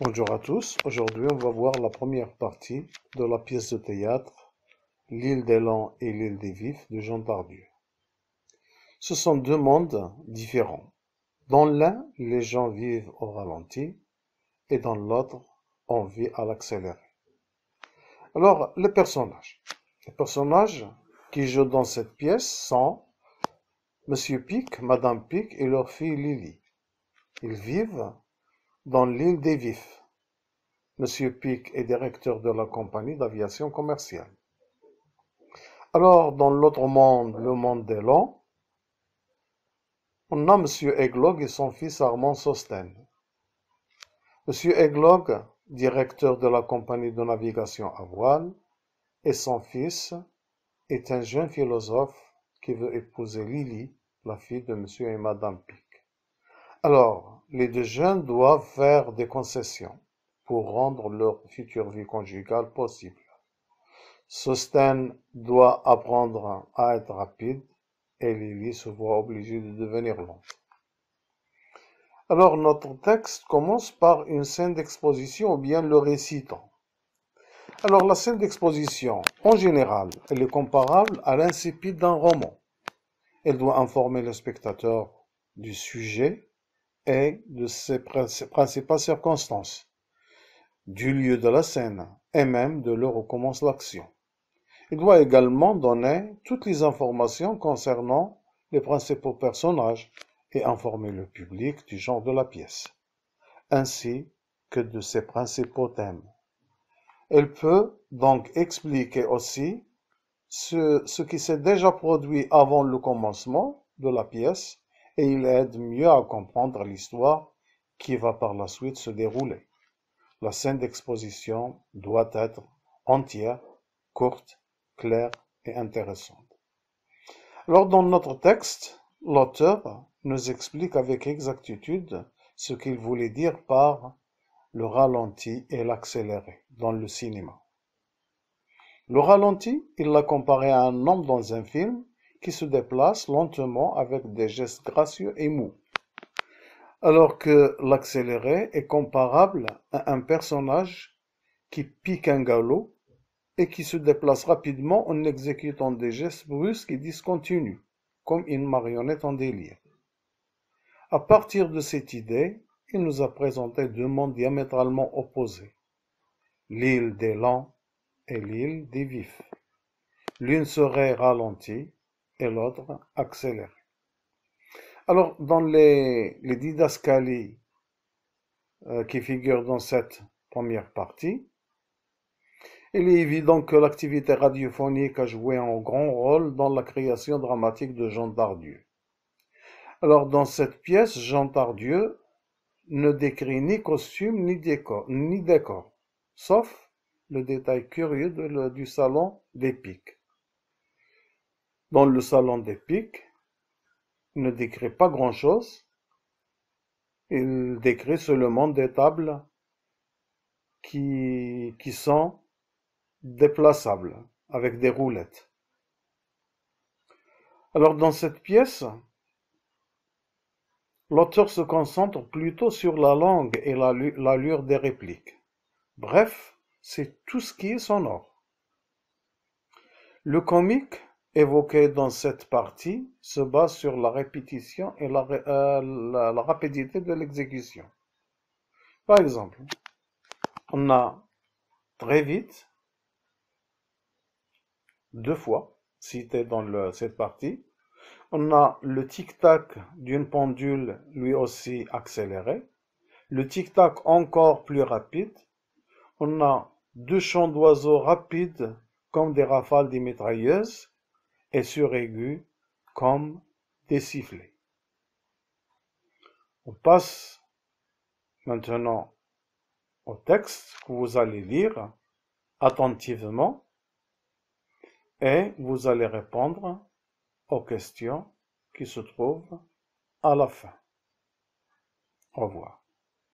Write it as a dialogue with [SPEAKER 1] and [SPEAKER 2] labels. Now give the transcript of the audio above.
[SPEAKER 1] Bonjour à tous, aujourd'hui on va voir la première partie de la pièce de théâtre L'île des lents et l'île des vifs de Jean Tardieu. Ce sont deux mondes différents. Dans l'un, les gens vivent au ralenti et dans l'autre, on vit à l'accéléré. Alors, les personnages. Les personnages qui jouent dans cette pièce sont Monsieur Pic, Madame Pic et leur fille Lily. Ils vivent dans l'île des vifs. Monsieur Pic est directeur de la compagnie d'aviation commerciale. Alors, dans l'autre monde, le monde des lents, on a Monsieur Eglog et son fils Armand Sosten. Monsieur Eglog, directeur de la compagnie de navigation à voile, et son fils est un jeune philosophe qui veut épouser Lily, la fille de Monsieur et Madame Pic. Alors, les deux jeunes doivent faire des concessions pour rendre leur future vie conjugale possible. Sosten doit apprendre à être rapide et Lily se voit obligée de devenir lente. Alors notre texte commence par une scène d'exposition ou bien le récitant. Alors la scène d'exposition, en général, elle est comparable à l'incipit d'un roman. Elle doit informer le spectateur du sujet et de ses principales circonstances, du lieu de la scène et même de l'heure où commence l'action. Il doit également donner toutes les informations concernant les principaux personnages et informer le public du genre de la pièce, ainsi que de ses principaux thèmes. Elle peut donc expliquer aussi ce qui s'est déjà produit avant le commencement de la pièce et il aide mieux à comprendre l'histoire qui va par la suite se dérouler. La scène d'exposition doit être entière, courte, claire et intéressante. Alors dans notre texte, l'auteur nous explique avec exactitude ce qu'il voulait dire par le ralenti et l'accéléré dans le cinéma. Le ralenti, il l'a comparé à un homme dans un film qui se déplace lentement avec des gestes gracieux et mous, alors que l'accéléré est comparable à un personnage qui pique un galop et qui se déplace rapidement en exécutant des gestes brusques et discontinus, comme une marionnette en délire. À partir de cette idée, il nous a présenté deux mondes diamétralement opposés, l'île des lents et l'île des vifs. L'une serait ralentie et l'autre accélérée. Alors, dans les didascalies qui figurent dans cette première partie, il est évident que l'activité radiophonique a joué un grand rôle dans la création dramatique de Jean Tardieu. Alors, dans cette pièce, Jean Tardieu ne décrit ni costume ni décor, sauf le détail curieux du salon des Pics. Dans le salon des Pics, il ne décrit pas grand-chose, il décrit seulement des tables qui sont déplaçables, avec des roulettes. Alors dans cette pièce, l'auteur se concentre plutôt sur la langue et l'allure des répliques. Bref, c'est tout ce qui est sonore. Le comique évoqué dans cette partie se base sur la répétition et la rapidité de l'exécution. Par exemple, on a très vite, deux fois, cité dans cette partie. On a le tic-tac d'une pendule, lui aussi accéléré. Le tic-tac encore plus rapide. On a deux chants d'oiseaux rapides comme des rafales des mitrailleuses et suraigus comme des sifflets. On passe maintenant au texte que vous allez lire attentivement et vous allez répondre aux questions qui se trouvent à la fin. Au revoir.